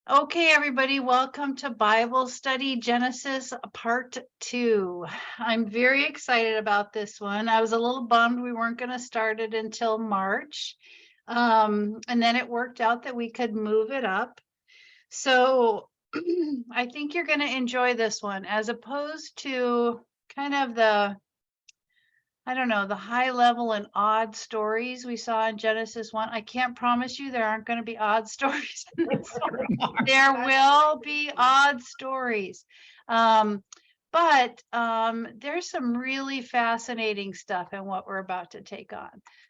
Okay, everybody, welcome to Bible Study Genesis Part 2. I'm very excited about this one. I was a little bummed we weren't going to start it until March. And then it worked out that we could move it up. So I think you're going to enjoy this one as opposed to kind of the high level and odd stories we saw in Genesis 1. I can't promise you there aren't going to be odd stories in this one. There will be odd stories. But there's some really fascinating stuff in what we're about to take on.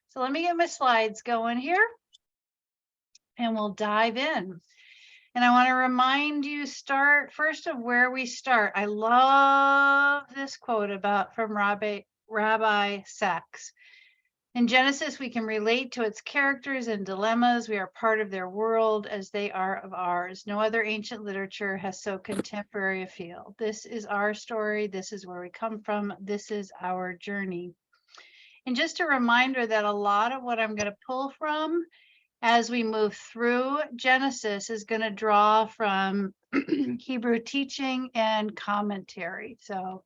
So let me get my slides going here and we'll dive in. And I want to remind you first of where we start. I love this quote from Rabbi Sachs. In Genesis, we can relate to its characters and dilemmas. We are part of their world as they are of ours. No other ancient literature has so contemporary a feel. This is our story. This is where we come from. This is our journey. And just a reminder that a lot of what I'm going to pull from as we move through Genesis is going to draw from Hebrew teaching and commentary. So,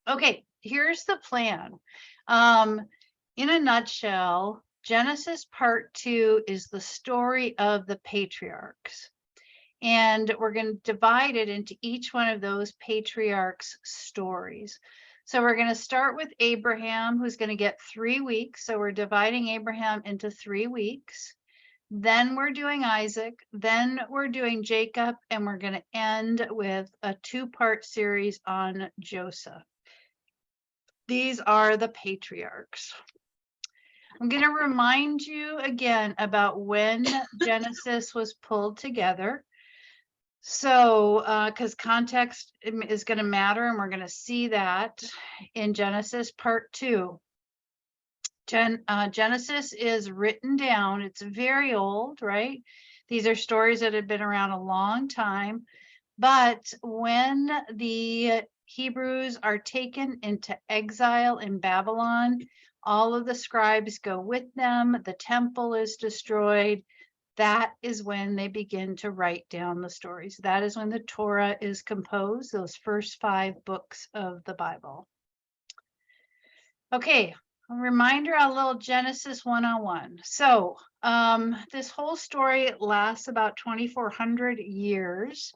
okay, here's the plan. In a nutshell, Genesis Part 2 is the story of the patriarchs. And we're going to divide it into each one of those patriarchs' stories. So we're going to start with Abraham, who's going to get 3 weeks. So we're dividing Abraham into 3 weeks. Then we're doing Isaac. Then we're doing Jacob. And we're going to end with a 2-part series on Joseph. These are the patriarchs. I'm going to remind you again about when Genesis was pulled together. So, because context is going to matter, and we're going to see that in Genesis Part 2. Genesis is written down. It's very old, right? These are stories that have been around a long time. But when the Hebrews are taken into exile in Babylon, all of the scribes go with them. The temple is destroyed. That is when they begin to write down the stories. That is when the Torah is composed, those first 5 books of the Bible. Okay, a reminder, a little Genesis 101. So this whole story lasts about 2,400 years.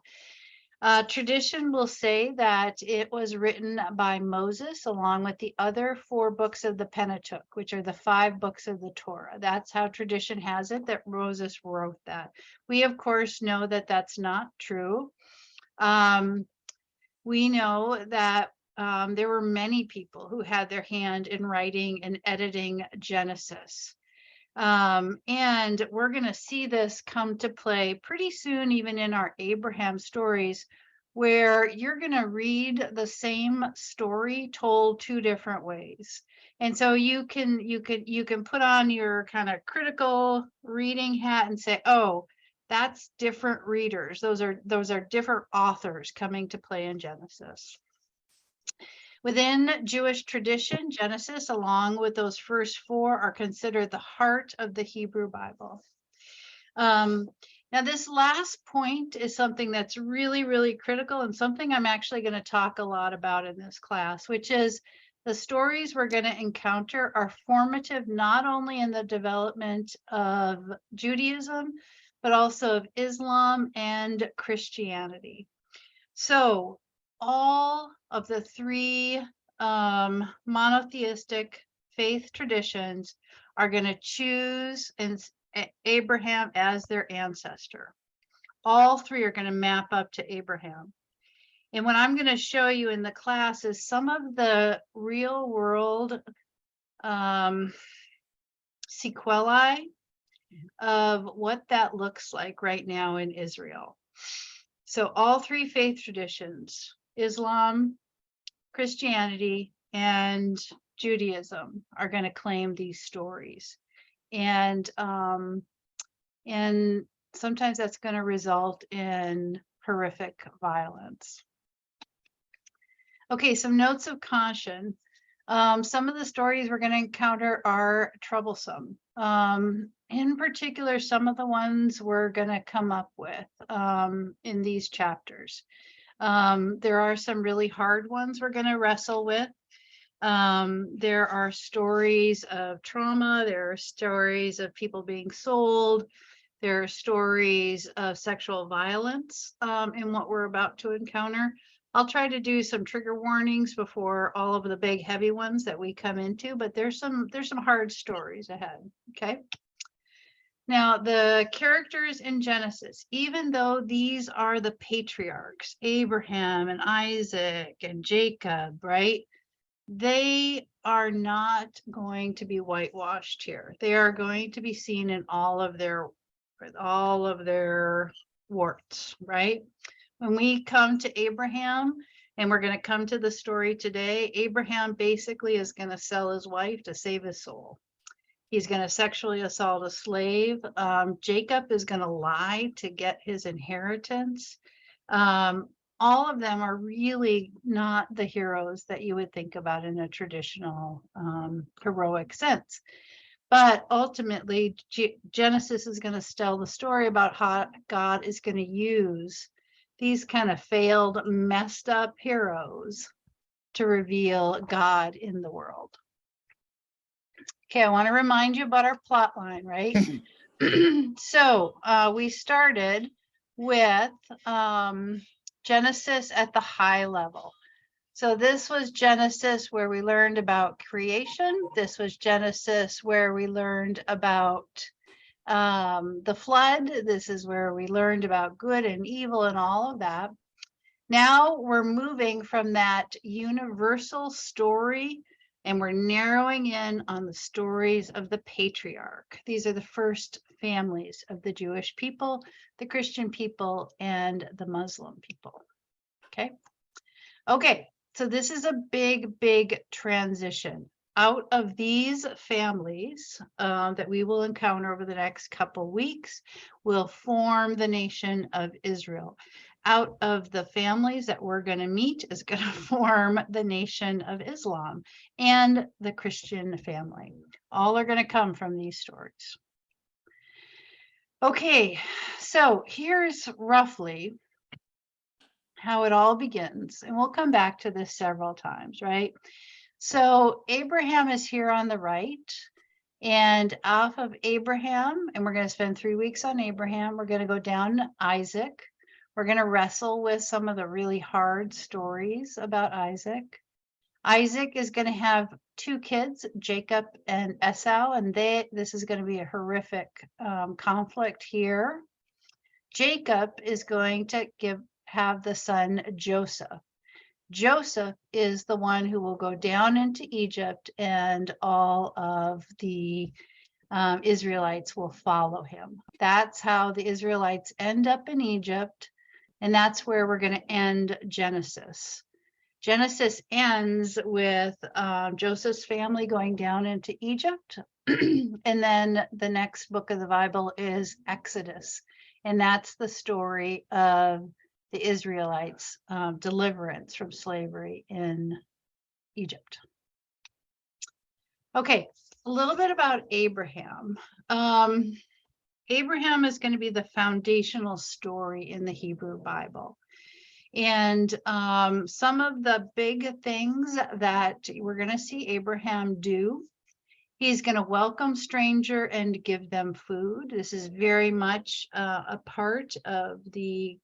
Tradition will say that it was written by Moses along with the other 4 books of the Pentateuch, which are the 5 books of the Torah. That's how tradition has it, that Moses wrote that. We, of course, know that that's not true. We know that there were many people who had their hand in writing and editing Genesis. And we're going to see this come to play pretty soon, even in our Abraham stories, where you're going to read the same story told 2 different ways. And so you can put on your kind of critical reading hat and say, oh, that's different readers. Those are different authors coming to play in Genesis. Within Jewish tradition, Genesis, along with those first 4, are considered the heart of the Hebrew Bible. Now, this last point is something that's really, really critical and something I'm actually going to talk a lot about in this class, which is the stories we're going to encounter are formative not only in the development of Judaism, but also of Islam and Christianity. So all of the 3 monotheistic faith traditions are going to choose Abraham as their ancestor. All 3 are going to map up to Abraham. And what I'm going to show you in the class is some of the real world sequelae of what that looks like right now in Israel. So all 3 faith traditions, Islam, Christianity, and Judaism, are going to claim these stories. And sometimes that's going to result in horrific violence. Okay, some notes of caution. Some of the stories we're going to encounter are troublesome. In particular, some of the ones we're going to come up with in these chapters. There are some really hard ones we're going to wrestle with. There are stories of trauma. There are stories of people being sold. There are stories of sexual violence in what we're about to encounter. I'll try to do some trigger warnings before all of the big heavy ones that we come into, but there's some hard stories ahead. Okay. Now, the characters in Genesis, even though these are the patriarchs, Abraham and Isaac and Jacob, right? They are not going to be whitewashed here. They are going to be seen in all of their warts, right? When we come to Abraham, and we're going to come to the story today, Abraham basically is going to sell his wife to save his soul. He's going to sexually assault a slave. Jacob is going to lie to get his inheritance. All of them are really not the heroes that you would think about in a traditional heroic sense. But ultimately, Genesis is going to tell the story about how God is going to use these kind of failed, messed up heroes to reveal God in the world. Okay, I want to remind you about our plot line, right? So we started with Genesis at the high level. So this was Genesis where we learned about creation. This was Genesis where we learned about the flood. This is where we learned about good and evil and all of that. Now we're moving from that universal story and we're narrowing in on the stories of the patriarch. These are the first families of the Jewish people, the Christian people, and the Muslim people. Okay. Okay. So this is a big, big transition. Out of these families that we will encounter over the next couple weeks will form the nation of Israel. Out of the families that we're going to meet is going to form the nation of Islam and the Christian family. All are going to come from these stories. Okay, so here's roughly how it all begins. And we'll come back to this several times, right? So Abraham is here on the right. And off of Abraham, and we're going to spend 3 weeks on Abraham, we're going to go down to Isaac. We're going to wrestle with some of the really hard stories about Isaac. Isaac is going to have 2 kids, Jacob and Esau, and this is going to be a horrific conflict here. Jacob is going to have the son Joseph. Joseph is the one who will go down into Egypt, and all of the Israelites will follow him. That's how the Israelites end up in Egypt, and that's where we're going to end Genesis. Genesis ends with Joseph's family going down into Egypt, and then the next book of the Bible is Exodus, and that's the story of the Israelites' deliverance from slavery in Egypt. Okay, a little bit about Abraham. Abraham is going to be the foundational story in the Hebrew Bible. And some of the big things that we're going to see Abraham do, he's going to welcome stranger and give them food. This is very much a part of the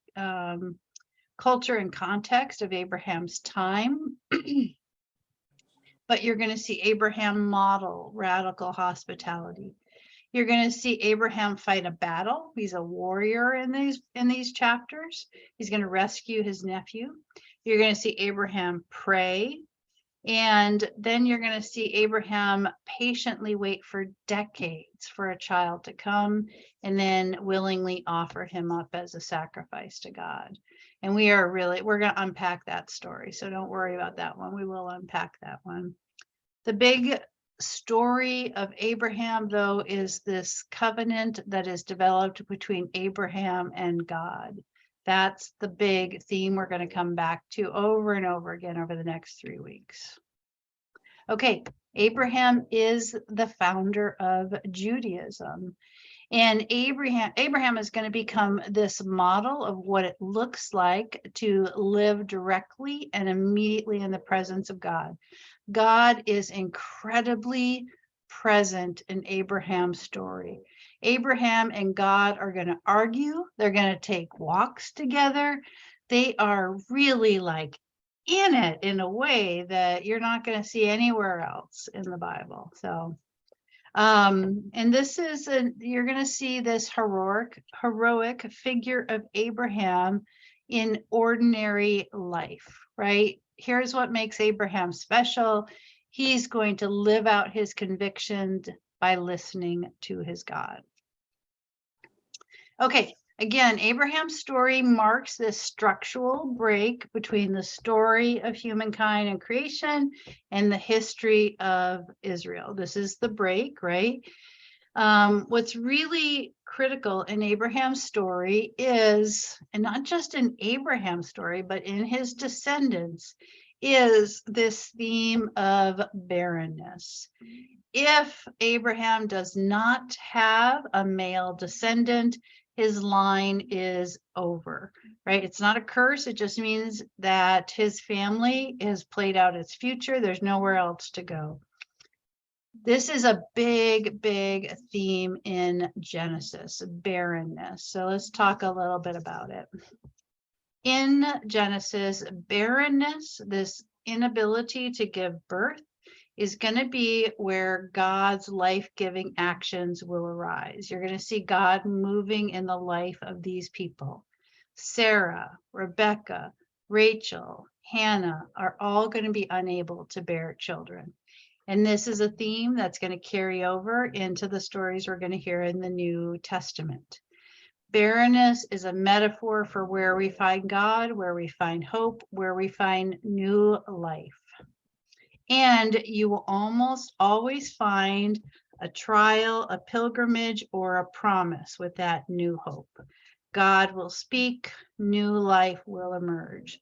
culture and context of Abraham's time. But you're going to see Abraham model radical hospitality. You're going to see Abraham fight a battle. He's a warrior in these chapters. He's going to rescue his nephew. You're going to see Abraham pray. And then you're going to see Abraham patiently wait for decades for a child to come and then willingly offer him up as a sacrifice to God. And we're going to unpack that story. So don't worry about that one. We will unpack that one. The big story of Abraham, though, is this covenant that is developed between Abraham and God. That's the big theme we're going to come back to over and over again over the next 3 weeks. Okay, Abraham is the founder of Judaism. And Abraham is going to become this model of what it looks like to live directly and immediately in the presence of God. God is incredibly present in Abraham's story. Abraham and God are going to argue. They're going to take walks together. They are really like in it in a way that you're not going to see anywhere else in the Bible. So, and this is you're going to see this heroic figure of Abraham in ordinary life, right? Here's what makes Abraham special. He's going to live out his convictions by listening to his God. Okay, again, Abraham's story marks this structural break between the story of humankind and creation and the history of Israel. This is the break, right? What's really critical in Abraham's story is, and not just in Abraham's story, but in his descendants, is this theme of barrenness. If Abraham does not have a male descendant, his line is over, right? It's not a curse. It just means that his family has played out its future. There's nowhere else to go. This is a big, big theme in Genesis, barrenness. So let's talk a little bit about it. In Genesis, barrenness, this inability to give birth, is going to be where God's life-giving actions will arise. You're going to see God moving in the life of these people. Sarah, Rebecca, Rachel, Hannah are all going to be unable to bear children. And this is a theme that's going to carry over into the stories we're going to hear in the New Testament. Barrenness is a metaphor for where we find God, where we find hope, where we find new life. And you will almost always find a trial, a pilgrimage, or a promise with that new hope. God will speak, new life will emerge.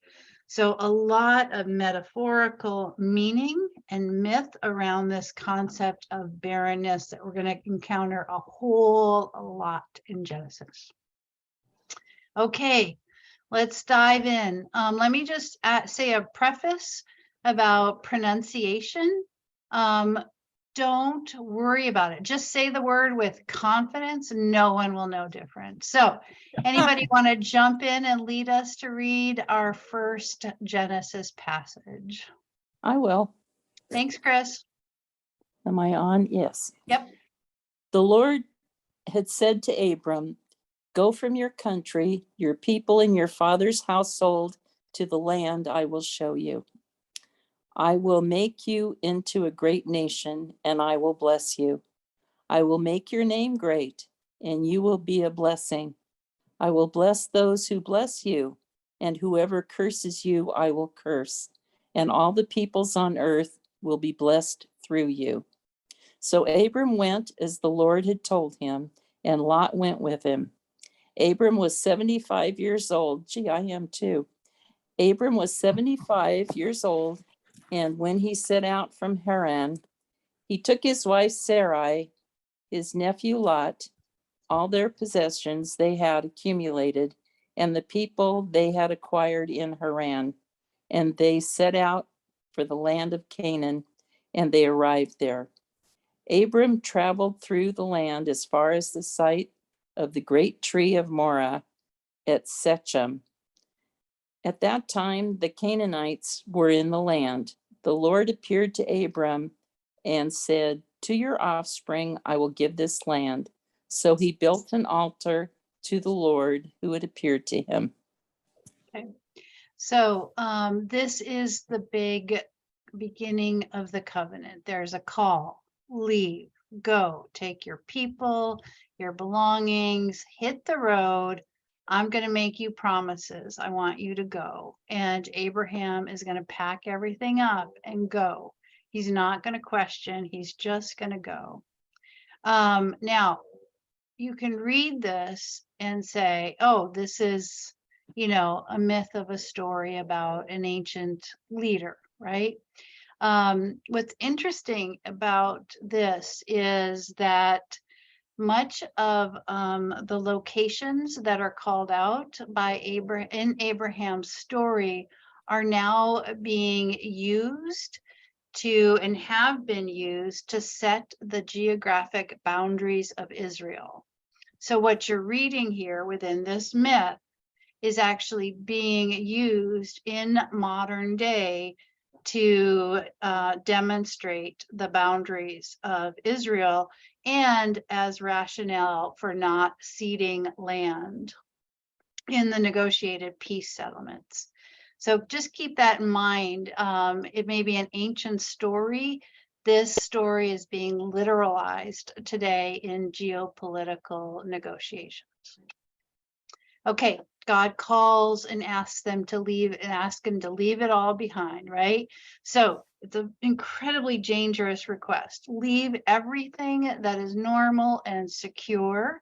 So a lot of metaphorical meaning and myth around this concept of barrenness that we're going to encounter a whole lot in Genesis. Okay, let's dive in. Let me just say a preface about pronunciation. Don't worry about it. Just say the word with confidence. No one will know different. So anybody want to jump in and lead us to read our first Genesis passage? I will. Thanks, Chris. Am I on? Yes. Yep. The Lord had said to Abram, "Go from your country, your people, and your father's household to the land I will show you. I will make you into a great nation, and I will bless you. I will make your name great, and you will be a blessing. I will bless those who bless you, and whoever curses you, I will curse. And all the peoples on earth will be blessed through you." So Abram went as the Lord had told him, and Lot went with him. Abram was 75 years old. Gee, I am too. Abram was 75 years old, and when he set out from Haran, he took his wife Sarai, his nephew Lot, all their possessions they had accumulated, and the people they had acquired in Haran, and they set out for the land of Canaan, and they arrived there. Abram traveled through the land as far as the site of the great tree of Morah at Shechem. At that time, the Canaanites were in the land. The Lord appeared to Abram and said, "To your offspring I will give this land." So he built an altar to the Lord who had appeared to him. Okay. So this is the big beginning of the covenant. There's a call, leave, go, take your people, your belongings, hit the road. I'm going to make you promises. I want you to go. And Abraham is going to pack everything up and go. He's not going to question. He's just going to go. Now, you can read this and say, oh, this is, a myth of a story about an ancient leader, right? What's interesting about this is that much of the locations that are called out by in Abraham's story are now being used to and have been used to set the geographic boundaries of Israel. So what you're reading here within this myth is actually being used in modern day to demonstrate the boundaries of Israel and as rationale for not ceding land in the negotiated peace settlements. So just keep that in mind. It may be an ancient story. This story is being literalized today in geopolitical negotiations. Okay, God calls and asks them to leave and ask him to leave it all behind, right? So it's an incredibly dangerous request. Leave everything that is normal and secure.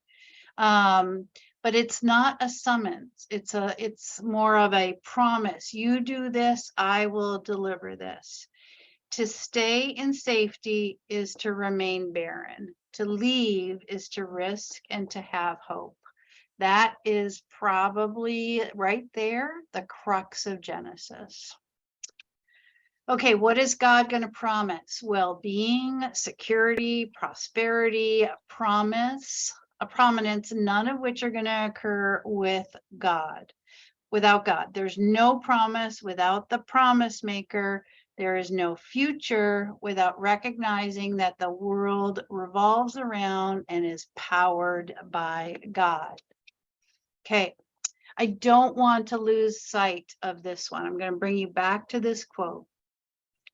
But it's not a summons. It's more of a promise. You do this, I will deliver this. To stay in safety is to remain barren. To leave is to risk and to have hope. That is probably right there, the crux of Genesis. Okay, what is God going to promise? Well-being, security, prosperity, a promise, a prominence, none of which are going to occur with God. Without God, there's no promise without the promise maker. There is no future without recognizing that the world revolves around and is powered by God. Okay, I don't want to lose sight of this one. I'm going to bring you back to this quote.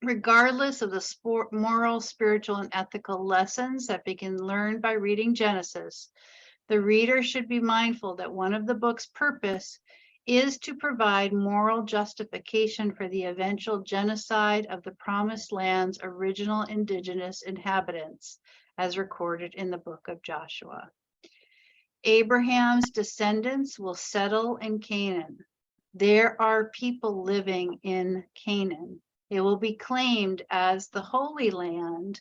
Regardless of the moral, spiritual, and ethical lessons that we can learn by reading Genesis, the reader should be mindful that one of the book's purpose is to provide moral justification for the eventual genocide of the Promised Land's original indigenous inhabitants, as recorded in the book of Joshua. Abraham's descendants will settle in Canaan. There are people living in Canaan. It will be claimed as the Holy Land,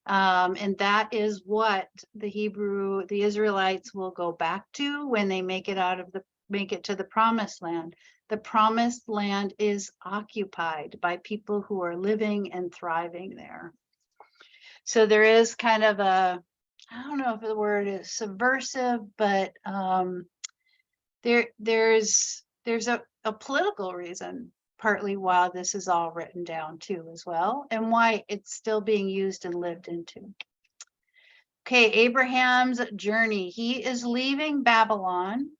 and that is what the Israelites will go back to when they make it to the Promised Land. The Promised Land is occupied by people who are living and thriving there. So there is kind of a, I don't know if the word is subversive, but there's a political reason partly why this is all written down too as well, and why it's still being used and lived into. Okay, Abraham's journey. He is leaving Babylon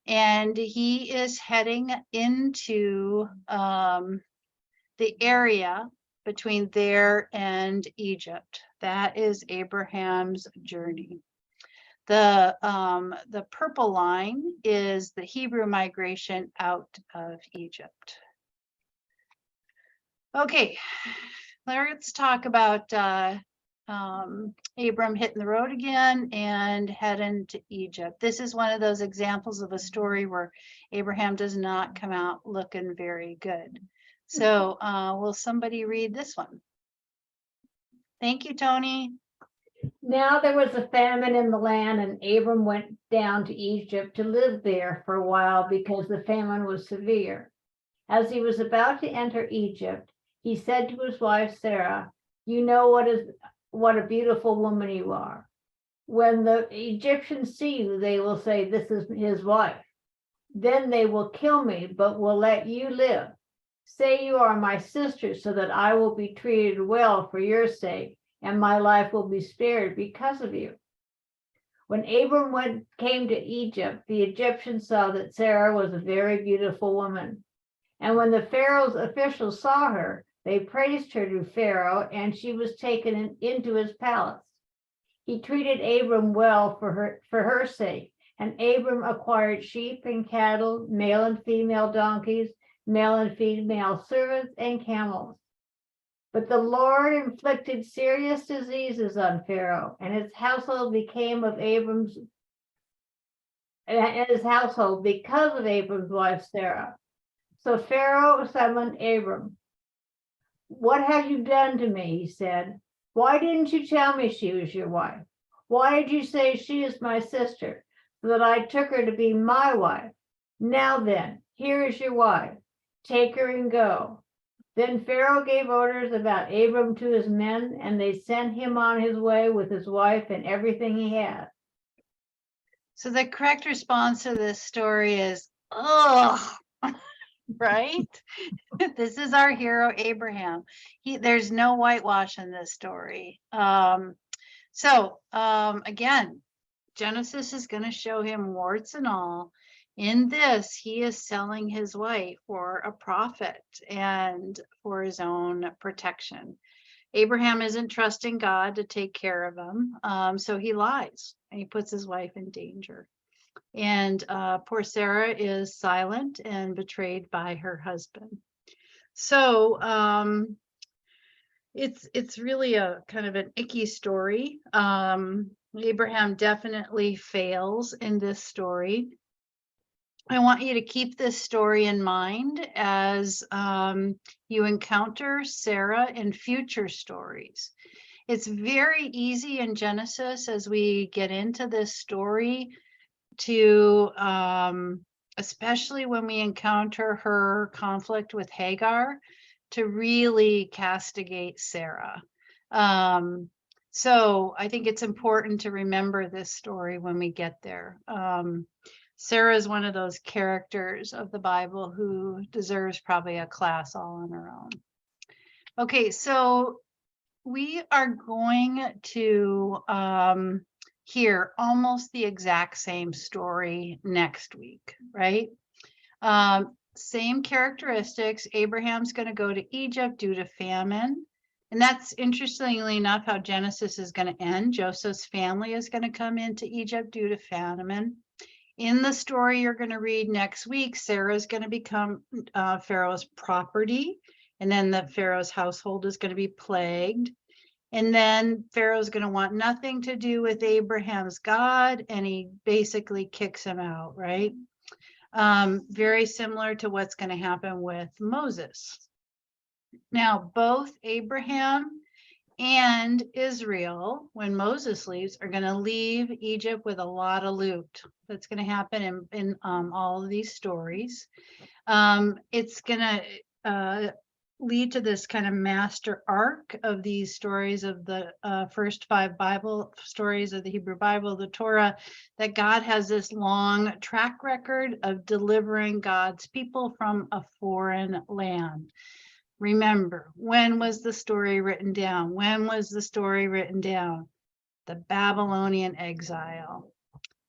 and he is heading into the area between there and Egypt. That is Abraham's journey. The purple line is the Hebrew migration out of Egypt. Okay, let's talk about Abram hitting the road again and heading to Egypt. This is one of those examples of a story where Abraham does not come out looking very good. So will somebody read this one? Thank you, Tony. Now there was a famine in the land, and Abram went down to Egypt to live there for a while because the famine was severe. As he was about to enter Egypt, he said to his wife Sarah, "You know what a beautiful woman you are. When the Egyptians see you, they will say, 'This is his wife.' Then they will kill me, but will let you live. Say you are my sister, so that I will be treated well for your sake, and my life will be spared because of you." When Abram came to Egypt, the Egyptians saw that Sarah was a very beautiful woman. And when the Pharaoh's officials saw her, they praised her to Pharaoh, and she was taken into his palace. He treated Abram well for her sake, and Abram acquired sheep and cattle, male and female donkeys, male and female servants, and camels. But the Lord inflicted serious diseases on Pharaoh, and his household became of Abram's and his household because of Abram's wife Sarah. So Pharaoh summoned Abram. "What have you done to me?" he said. "Why didn't you tell me she was your wife? Why did you say she is my sister, so that I took her to be my wife? Now then, here is your wife. Take her and go." Then Pharaoh gave orders about Abram to his men, and they sent him on his way with his wife and everything he had. So the correct response to this story is, oh, right? This is our hero, Abraham. There's no whitewash in this story. Again, Genesis is going to show him warts and all. In this, he is selling his wife for a profit and for his own protection. Abraham isn't trusting God to take care of him, so he lies and he puts his wife in danger. And poor Sarah is silent and betrayed by her husband. So it's really a kind of an icky story. Abraham definitely fails in this story. I want you to keep this story in mind as you encounter Sarah in future stories. It's very easy in Genesis as we get into this story to, especially when we encounter her conflict with Hagar, to really castigate Sarah. So I think it's important to remember this story when we get there. Sarah is one of those characters of the Bible who deserves probably a class all on her own. Okay, so we are going to hear almost the exact same story next week, right? Same characteristics. Abraham's going to go to Egypt due to famine. And that's interestingly enough how Genesis is going to end. Joseph's family is going to come into Egypt due to famine. In the story you're going to read next week, Sarah is going to become Pharaoh's property. And then the Pharaoh's household is going to be plagued. And then Pharaoh's going to want nothing to do with Abraham's God. And he basically kicks him out, right? Very similar to what's going to happen with Moses. Now, both Abraham and Israel, when Moses leaves, are going to leave Egypt with a lot of loot. That's going to happen in all of these stories. It's going to lead to this kind of master arc of these stories of the first 5 Bible stories of the Hebrew Bible, the Torah, that God has this long track record of delivering God's people from a foreign land. Remember, when was the story written down? When was the story written down? The Babylonian exile.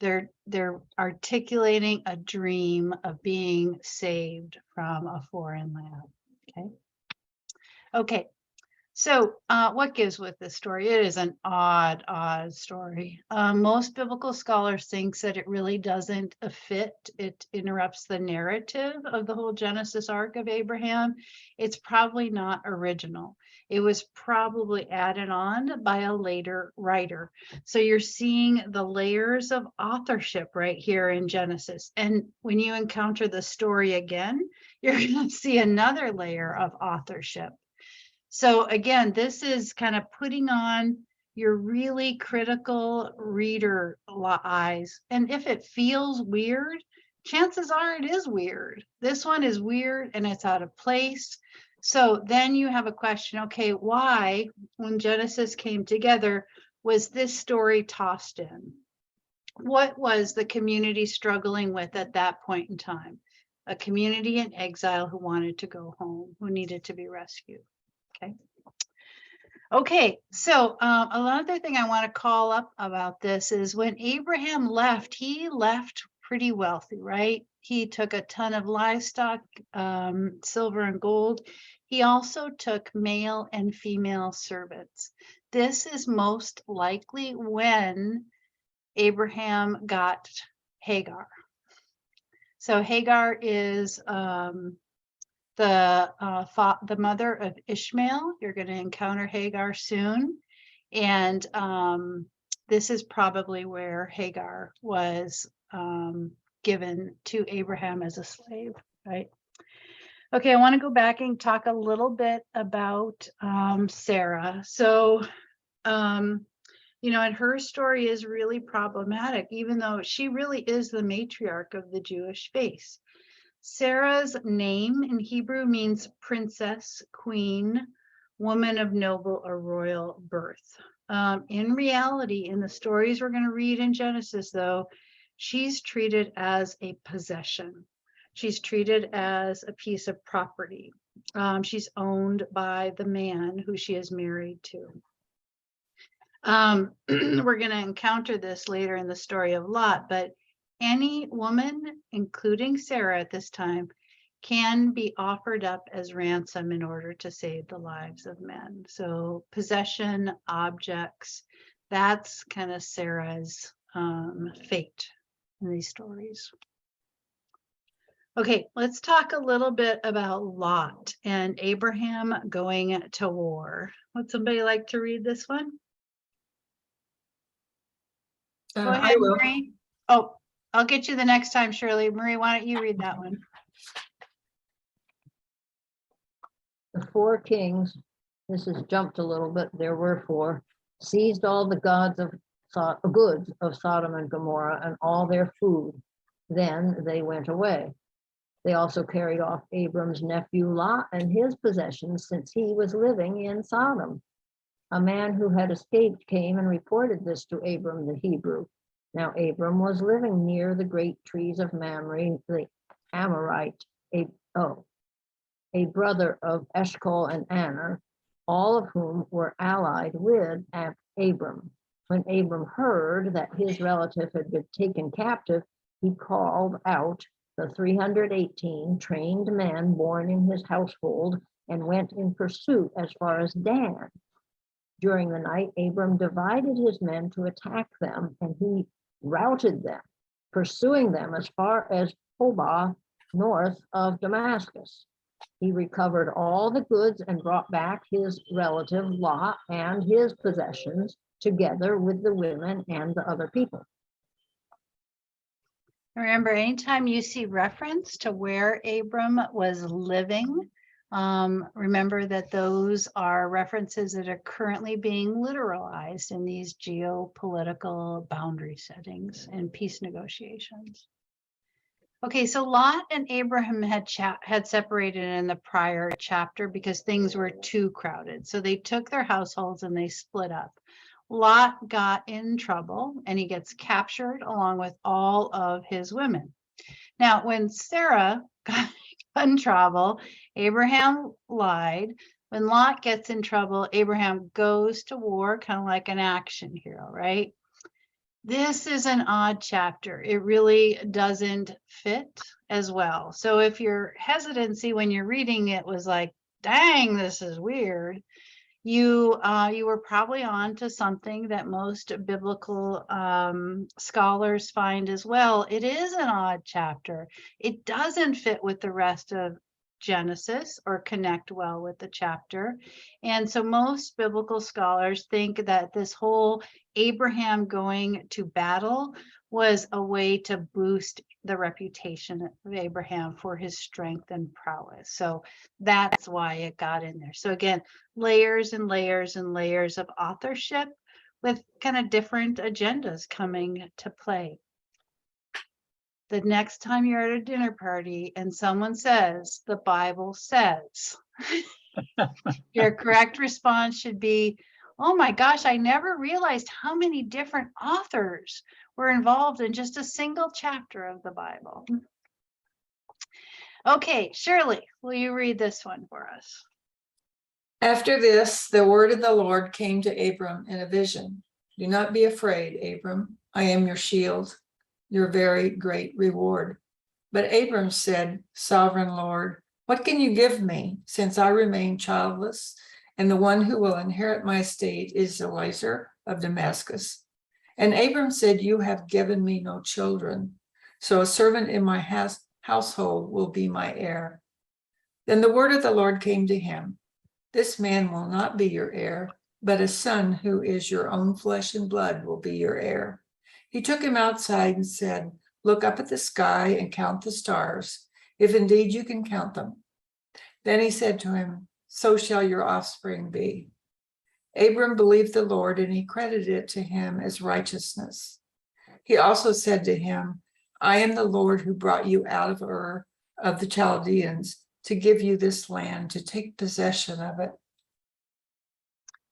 They're articulating a dream of being saved from a foreign land. Okay. So what gives with this story? It is an odd story. Most biblical scholars think that it really doesn't fit. It interrupts the narrative of the whole Genesis arc of Abraham. It's probably not original. It was probably added on by a later writer. So you're seeing the layers of authorship right here in Genesis. And when you encounter the story again, you're going to see another layer of authorship. So again, this is kind of putting on your really critical reader eyes. And if it feels weird, chances are it is weird. This one is weird and it's out of place. So then you have a question, okay, why, when Genesis came together, was this story tossed in? What was the community struggling with at that point in time? A community in exile who wanted to go home, who needed to be rescued. Okay, so another thing I want to call up about this is when Abraham left, he left pretty wealthy, right? He took a ton of livestock, silver and gold. He also took male and female servants. This is most likely when Abraham got Hagar. So Hagar is the mother of Ishmael. You're going to encounter Hagar soon. And this is probably where Hagar was given to Abraham as a slave, right? Okay, I want to go back and talk a little bit about Sarah. So, and her story is really problematic, even though she really is the matriarch of the Jewish faith. Sarah's name in Hebrew means princess, queen, woman of noble or royal birth. In reality, in the stories we're going to read in Genesis, though, she's treated as a possession. She's treated as a piece of property. She's owned by the man who she is married to. We're going to encounter this later in the story of Lot, but any woman, including Sarah at this time, can be offered up as ransom in order to save the lives of men. So possession, objects, that's kind of Sarah's fate in these stories. Okay, let's talk a little bit about Lot and Abraham going to war. Would somebody like to read this one? Go ahead, I will. Marie. Oh, I'll get you the next time, Shirley. Marie, why don't you read that one? The 4 kings, this has jumped a little bit, there were 4, seized all the goods of Sodom and Gomorrah and all their food. Then they went away. They also carried off Abram's nephew Lot and his possessions, since he was living in Sodom. A man who had escaped came and reported this to Abram the Hebrew. Now Abram was living near the great trees of Mamre, the Amorite, a brother of Eshcol and Aner, all of whom were allied with Abram. When Abram heard that his relative had been taken captive, he called out the 318 trained men born in his household and went in pursuit as far as Dan. During the night, Abram divided his men to attack them, and he routed them, pursuing them as far as Hobah, north of Damascus. He recovered all the goods and brought back his relative Lot and his possessions, together with the women and the other people. Remember, anytime you see reference to where Abram was living, remember that those are references that are currently being literalized in these geopolitical boundary settings and peace negotiations. Okay, so Lot and Abraham had separated in the prior chapter because things were too crowded. So they took their households and they split up. Lot got in trouble and he gets captured along with all of his women. Now, when Sarah got in trouble, Abraham lied. When Lot gets in trouble, Abraham goes to war, kind of like an action hero, right? This is an odd chapter. It really doesn't fit as well. So if your hesitancy when you're reading it was like, dang, this is weird, you were probably on to something that most biblical scholars find as well. It is an odd chapter. It doesn't fit with the rest of Genesis or connect well with the chapter. And so most biblical scholars think that this whole Abraham going to battle was a way to boost the reputation of Abraham for his strength and prowess. So that's why it got in there. So again, layers and layers and layers of authorship with kind of different agendas coming to play. The next time you're at a dinner party and someone says, the Bible says, your correct response should be, oh my gosh, I never realized how many different authors were involved in just a single chapter of the Bible. Okay, Shirley, will you read this one for us? After this, the word of the Lord came to Abram in a vision. Do not be afraid, Abram. I am your shield, your very great reward. But Abram said, Sovereign Lord, what can you give me, since I remain childless, and the one who will inherit my estate is Eliezer of Damascus? And Abram said, you have given me no children, so a servant in my household will be my heir. Then the word of the Lord came to him. This man will not be your heir, but a son who is your own flesh and blood will be your heir. He took him outside and said, look up at the sky and count the stars, if indeed you can count them. Then he said to him, so shall your offspring be. Abram believed the Lord, and he credited it to him as righteousness. He also said to him, I am the Lord who brought you out of Ur of the Chaldeans to give you this land, to take possession of it.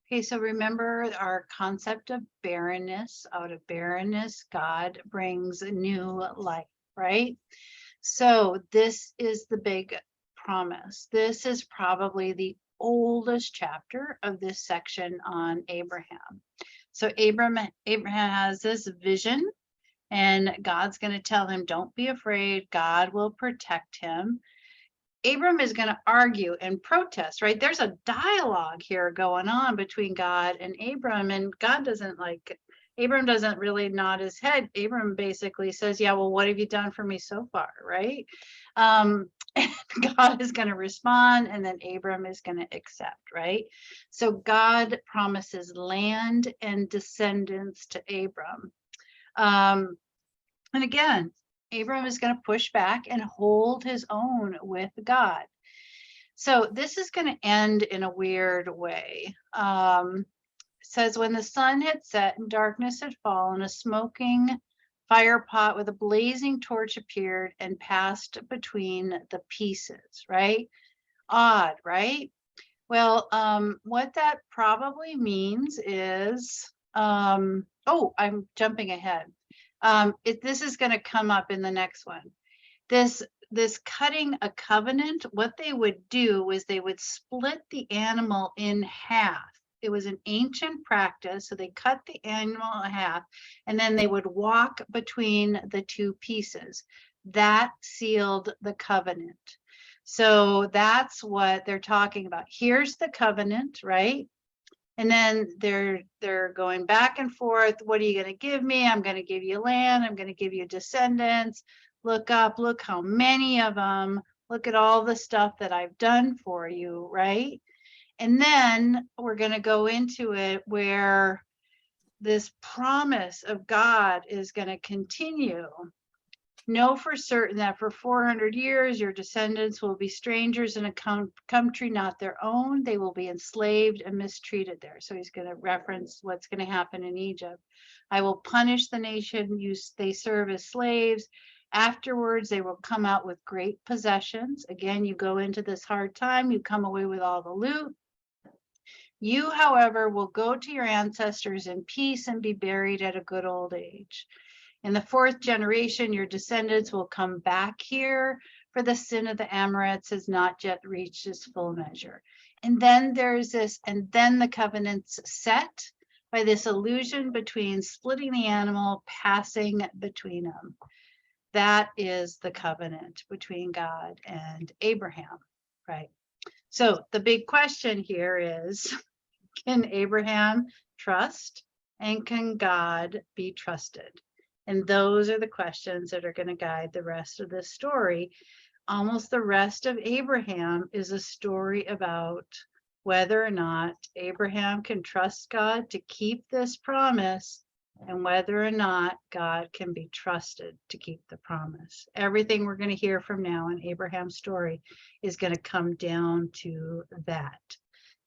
Okay, so remember our concept of barrenness. Out of barrenness, God brings a new life, right? So this is the big promise. This is probably the oldest chapter of this section on Abraham. So Abraham has this vision, and God's going to tell him, don't be afraid. God will protect him. Abram is going to argue and protest, right? There's a dialogue here going on between God and Abram, and God doesn't Abram doesn't really nod his head. Abram basically says, yeah, well, what have you done for me so far, right? And God is going to respond, and then Abram is going to accept, right? So God promises land and descendants to Abram. And again, Abram is going to push back and hold his own with God. So this is going to end in a weird way. It says, when the sun had set and darkness had fallen, a smoking fire pot with a blazing torch appeared and passed between the pieces, right? Odd, right? Well, what that probably means is, oh, I'm jumping ahead. This is going to come up in the next one. This cutting a covenant, what they would do is they would split the animal in half. It was an ancient practice. So they cut the animal in half, and then they would walk between the two pieces. That sealed the covenant. So that's what they're talking about. Here's the covenant, right? And then they're going back and forth. What are you going to give me? I'm going to give you land. I'm going to give you descendants. Look up, look how many of them. Look at all the stuff that I've done for you, right? And then we're going to go into it where this promise of God is going to continue. Know for certain that for 400 years, your descendants will be strangers in a country not their own. They will be enslaved and mistreated there. So he's going to reference what's going to happen in Egypt. I will punish the nation they serve as slaves. Afterwards, they will come out with great possessions. Again, you go into this hard time, you come away with all the loot. You, however, will go to your ancestors in peace and be buried at a good old age. In the fourth generation, your descendants will come back here, for the sin of the Amorites has not yet reached its full measure. And then there's this, and then the covenant's set by this illusion between splitting the animal, passing between them. That is the covenant between God and Abraham, right? So the big question here is, can Abraham trust, and can God be trusted? And those are the questions that are going to guide the rest of this story. Almost the rest of Abraham is a story about whether or not Abraham can trust God to keep this promise, and whether or not God can be trusted to keep the promise. Everything we're going to hear from now in Abraham's story is going to come down to that.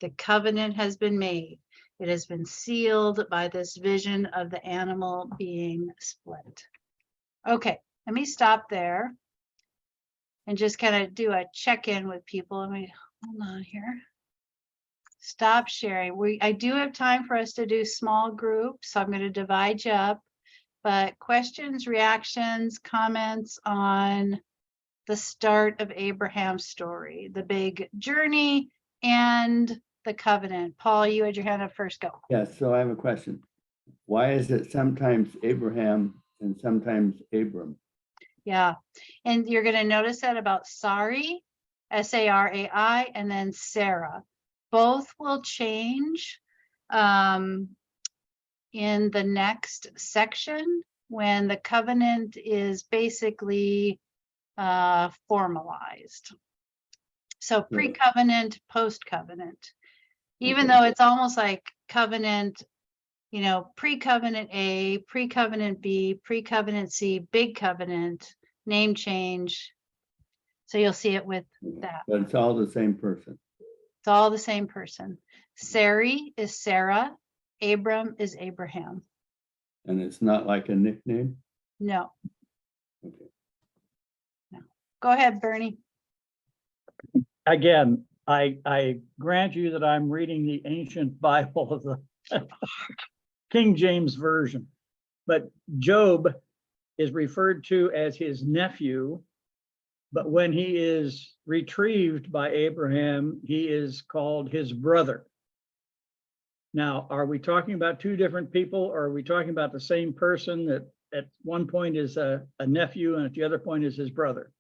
The covenant has been made. It has been sealed by this vision of the animal being split. Okay, let me stop there and just kind of do a check-in with people. Let me hold on here. Stop sharing. I do have time for us to do small groups, so I'm going to divide you up. But questions, reactions, comments on the start of Abraham's story, the big journey, and the covenant. Paul, you had your hand up first. Go. Yes, so I have a question. Why is it sometimes Abraham and sometimes Abram? Yeah, and you're going to notice that about Sarai, Sarai, and then Sarah. Both will change in the next section when the covenant is basically formalized. So pre-covenant, post-covenant. Even though it's almost like covenant, pre-covenant A, pre-covenant B, pre-covenant C, big covenant, name change. So you'll see it with Okay. that. But it's all the same person. It's all the same person. Sarai is Sarah. Abram is Abraham. And it's not like a nickname? No. Okay. No. Go ahead, Bernie. Again, I grant you that I'm reading the ancient Bible of the King James Version. But Job is referred to as his nephew, but when he is retrieved by Abraham, he is called his brother. Now, are we talking about two different people, or are we talking about the same person that at one point is a nephew and at the other point is his brother?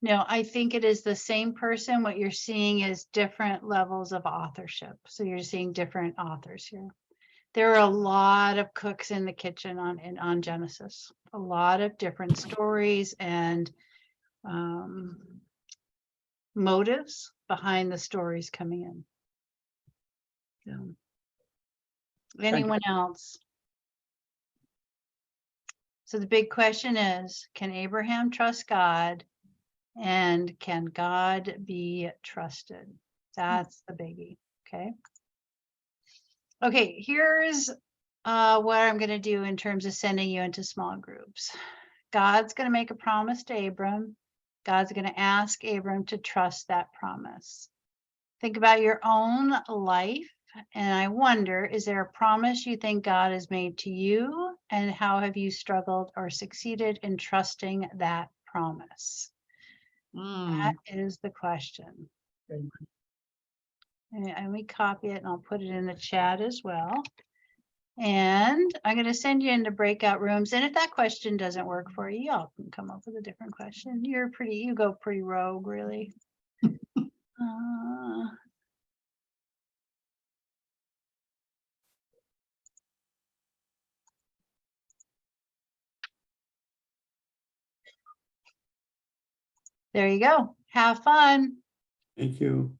No, I think it is the same person. What you're seeing is different levels of authorship. So you're seeing different authors here. There are a lot of cooks in the kitchen on Genesis, a lot of different stories and motives behind the stories coming in. So, anyone else? So the big question is, can Abraham trust God? And can God be trusted? That's the biggie. Okay. Okay, here's what I'm going to do in terms of sending you into small groups. God's going to make a promise to Abram. God's going to ask Abram to trust that promise. Think about your own life. And I wonder, is there a promise you think God has made to you? And how have you struggled or succeeded in trusting that promise? That is the question. And let me copy it and I'll put it in the chat as well. And I'm going to send you into breakout rooms. And if that question doesn't work for you, y'all can come up with a different question. You go pretty rogue, really. There you go. Have fun. Thank you.